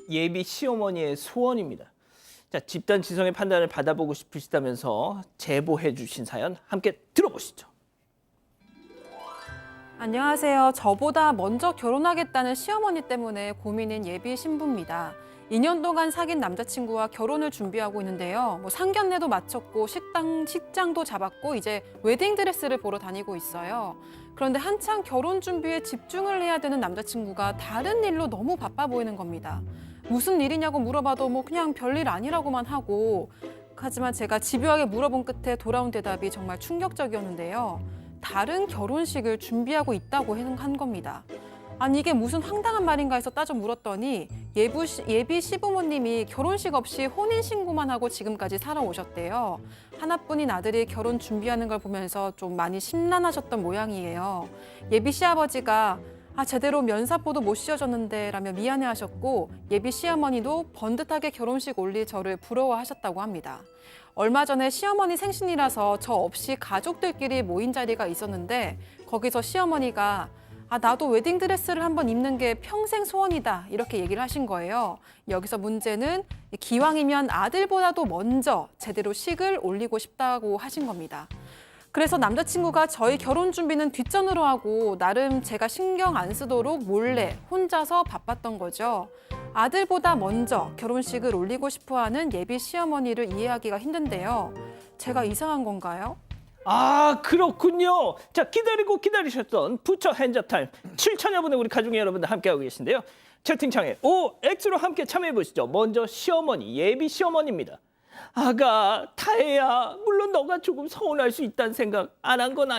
예비 시어머니의 소원입니다. 자, 집단 지성의 판단을 받아보고 싶으시다면서 제보해 주신 사연 함께 들어보시죠. 안녕하세요. 저보다 먼저 결혼하겠다는 시어머니 때문에 고민인 예비 신부입니다. 2년 동안 사귄 남자친구와 결혼을 준비하고 있는데요. 상견례도 마쳤고 식장도 잡았고 이제 웨딩드레스를 보러 다니고 있어요. 그런데 한창 결혼 준비에 집중을 해야 되는 남자친구가 다른 일로 너무 바빠 보이는 겁니다. 무슨 일이냐고 물어봐도 그냥 별일 아니라고만 하고, 하지만 제가 집요하게 물어본 끝에 돌아온 대답이 정말 충격적이었는데요. 다른 결혼식을 준비하고 있다고 한 겁니다. 아니 이게 무슨 황당한 말인가 해서 따져 물었더니 예비 시부모님이 결혼식 없이 혼인신고만 하고 지금까지 살아오셨대요. 하나뿐인 아들이 결혼 준비하는 걸 보면서 좀 많이 심란하셨던 모양이에요. 예비 시아버지가 제대로 면사포도 못 씌워줬는데 라며 미안해하셨고, 예비 시어머니도 번듯하게 결혼식 올릴 저를 부러워하셨다고 합니다. 얼마 전에 시어머니 생신이라서 저 없이 가족들끼리 모인 자리가 있었는데 거기서 시어머니가 나도 웨딩드레스를 한번 입는 게 평생 소원이다 이렇게 얘기를 하신 거예요. 여기서 문제는 기왕이면 아들보다도 먼저 제대로 식을 올리고 싶다고 하신 겁니다. 그래서 남자친구가 저희 결혼 준비는 뒷전으로 하고 나름 제가 신경 안 쓰도록 몰래 혼자서 바빴던 거죠. 아들보다 먼저 결혼식을 올리고 싶어하는 예비 시어머니를 이해하기가 힘든데요. 제가 이상한 건가요? 아, 그렇군요. 자, 기다리고 기다리셨던 부처 핸즈업 타임 7천여 분의 우리 가족 여러분들 함께하고 계신데요. 채팅창에 OX로 함께 참여해 보시죠. 먼저 시어머니, 예비 시어머니입니다. 아가, 다혜야, 물론 너가 조금 서운할 수 있다는 생각 안 한 건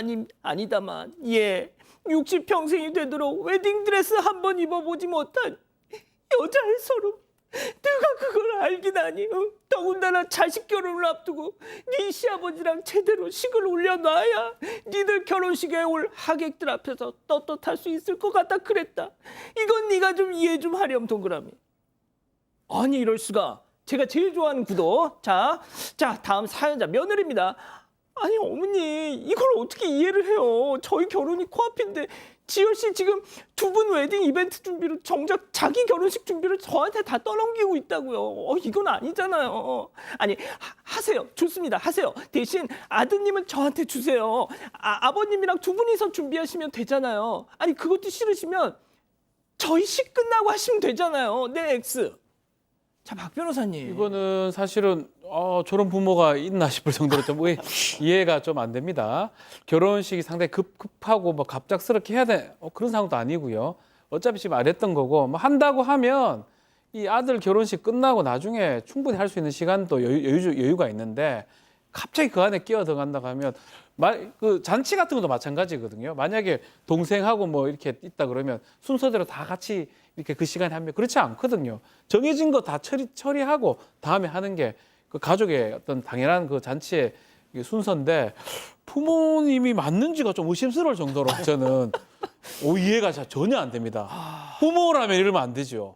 아니다만 60평생이 되도록 웨딩드레스 한 번 입어보지 못한 여자의 서름, 네가 그걸 알긴 아니. 더군다나 자식 결혼을 앞두고 네 시아버지랑 제대로 식을 올려놔야 니들 결혼식에 올 하객들 앞에서 떳떳할 수 있을 것 같다 그랬다. 이건 네가 좀 이해 좀 하렴 동그라미. 아니 이럴 수가. 제가 제일 좋아하는 구도. 자 다음 사연자 며느리입니다. 아니 어머니 이걸 어떻게 이해를 해요. 저희 결혼이 코앞인데 지열 씨 지금 두 분 웨딩 이벤트 준비로 정작 자기 결혼식 준비를 저한테 다 떠넘기고 있다고요. 이건 아니잖아요. 아니 하세요. 좋습니다. 하세요. 대신 아드님은 저한테 주세요. 아버님이랑 두 분이서 준비하시면 되잖아요. 아니 그것도 싫으시면 저희 식 끝나고 하시면 되잖아요. 네 X. 자, 박 변호사님. 이거는 사실은 저런 부모가 있나 싶을 정도로 좀 이해가 좀 안 됩니다. 결혼식이 상당히 급하고 갑작스럽게 해야 돼 그런 상황도 아니고요. 어차피 지금 안 했던 거고 한다고 하면 이 아들 결혼식 끝나고 나중에 충분히 할 수 있는 시간도 여유가 있는데 갑자기 그 안에 끼어 들어간다고 하면 그 잔치 같은 것도 마찬가지거든요. 만약에 동생하고 이렇게 있다 그러면 순서대로 다 같이 이렇게 그 시간에 하면 그렇지 않거든요. 정해진 거 다 처리하고 다음에 하는 게 그 가족의 어떤 당연한 그 잔치의 순서인데 부모님이 맞는지가 좀 의심스러울 정도로 저는 이해가 전혀 안 됩니다. 부모라면 이러면 안 되죠.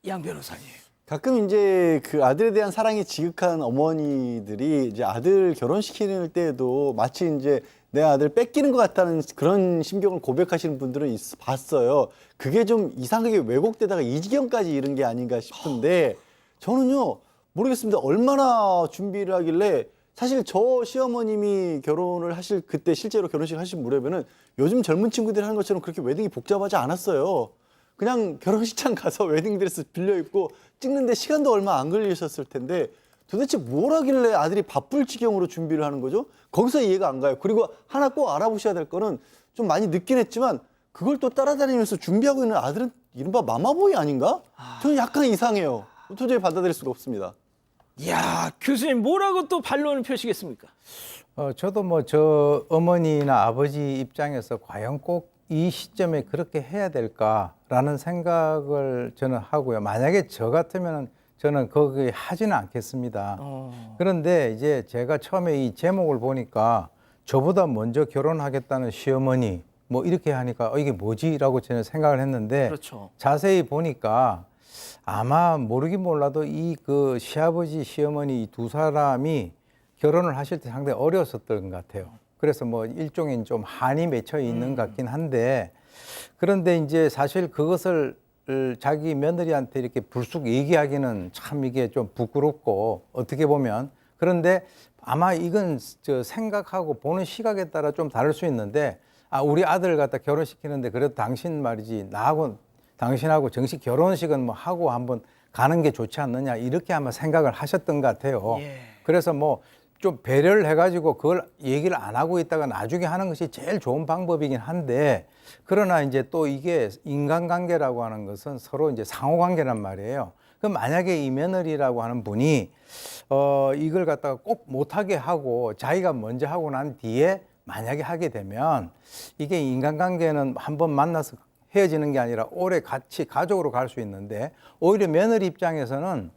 양 변호사님. 가끔 이제 그 아들에 대한 사랑이 지극한 어머니들이 이제 아들 결혼시키는 때도 마치 이제 내 아들 뺏기는 것 같다는 그런 심경을 고백하시는 분들은 봤어요. 그게 좀 이상하게 왜곡되다가 이 지경까지 이른 게 아닌가 싶은데 저는요 모르겠습니다. 얼마나 준비를 하길래 사실 저 시어머님이 결혼을 하실 그때 실제로 결혼식 하실 무렵에는 요즘 젊은 친구들이 하는 것처럼 그렇게 웨딩이 복잡하지 않았어요. 그냥 결혼식장 가서 웨딩드레스 빌려 입고 찍는데 시간도 얼마 안 걸리셨을 텐데 도대체 뭘 하길래 아들이 바쁠 지경으로 준비를 하는 거죠? 거기서 이해가 안 가요. 그리고 하나 꼭 알아보셔야 될 거는 좀 많이 늦긴 했지만 그걸 또 따라다니면서 준비하고 있는 아들은 이른바 마마보이 아닌가? 저는 약간 이상해요. 도저히 받아들일 수가 없습니다. 이야, 교수님 뭐라고 또 반론을 펴시겠습니까? 저도 저 어머니나 아버지 입장에서 과연 꼭 이 시점에 그렇게 해야 될까라는 생각을 저는 하고요. 만약에 저 같으면 저는 거기에 하지는 않겠습니다. 그런데 이제 제가 처음에 이 제목을 보니까 저보다 먼저 결혼하겠다는 시어머니 이렇게 하니까 이게 뭐지라고 저는 생각을 했는데 그렇죠. 자세히 보니까 아마 모르긴 몰라도 이 그 시아버지 시어머니 이 두 사람이 결혼을 하실 때 상당히 어려웠었던 것 같아요. 그래서 일종의 좀 한이 맺혀 있는 것 같긴 한데 그런데 이제 사실 그것을 자기 며느리한테 이렇게 불쑥 얘기하기는 참 이게 좀 부끄럽고 어떻게 보면 그런데 아마 이건 저 생각하고 보는 시각에 따라 좀 다를 수 있는데 우리 아들 갖다 결혼시키는데 그래도 당신 말이지 나하고 당신하고 정식 결혼식은 뭐 하고 한번 가는 게 좋지 않느냐 이렇게 아마 생각을 하셨던 것 같아요. 예. 그래서 뭐 좀 배려를 해가지고 그걸 얘기를 안 하고 있다가 나중에 하는 것이 제일 좋은 방법이긴 한데 그러나 이제 또 이게 인간관계라고 하는 것은 서로 이제 상호관계란 말이에요. 그럼 만약에 이 며느리라고 하는 분이 이걸 갖다가 꼭 못하게 하고 자기가 먼저 하고 난 뒤에 만약에 하게 되면 이게 인간관계는 한번 만나서 헤어지는 게 아니라 오래 같이 가족으로 갈 수 있는데 오히려 며느리 입장에서는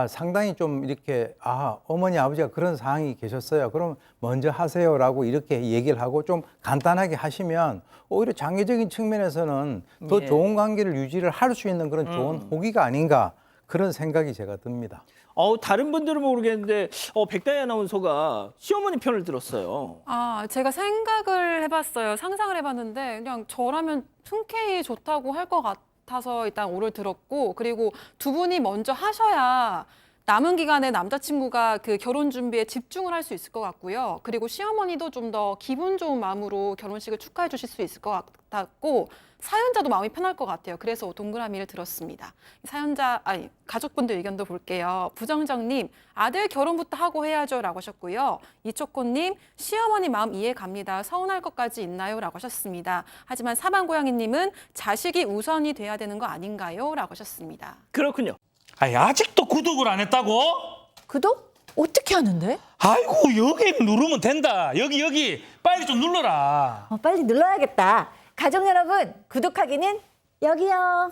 상당히 좀 이렇게 어머니 아버지가 그런 상황이 계셨어요. 그럼 먼저 하세요라고 이렇게 얘기를 하고 좀 간단하게 하시면 오히려 장기적인 측면에서는 더 예. 좋은 관계를 유지를 할 수 있는 그런 좋은 호기가 아닌가 그런 생각이 제가 듭니다. 다른 분들은 모르겠는데 백다희 아나운서가 시어머니 편을 들었어요. 제가 생각을 해봤어요. 상상을 해봤는데 그냥 저라면 흔쾌히 좋다고 할 것 같아서 일단 오를 들었고 그리고 두 분이 먼저 하셔야 남은 기간에 남자친구가 그 결혼 준비에 집중을 할 수 있을 것 같고요. 그리고 시어머니도 좀 더 기분 좋은 마음으로 결혼식을 축하해 주실 수 있을 것 같았고 사연자도 마음이 편할 것 같아요. 그래서 동그라미를 들었습니다. 가족분들 의견도 볼게요. 부정정님, 아들 결혼부터 하고 해야죠 라고 하셨고요. 이초코님, 시어머니 마음 이해 갑니다. 서운할 것까지 있나요? 라고 하셨습니다. 하지만 사방고양이님은 자식이 우선이 돼야 되는 거 아닌가요? 라고 하셨습니다. 그렇군요. 아직도 구독을 안 했다고? 구독? 어떻게 하는데? 아이고 여기 누르면 된다. 여기 빨리 좀 눌러라. 빨리 눌러야겠다. 가족 여러분, 구독하기는 여기요.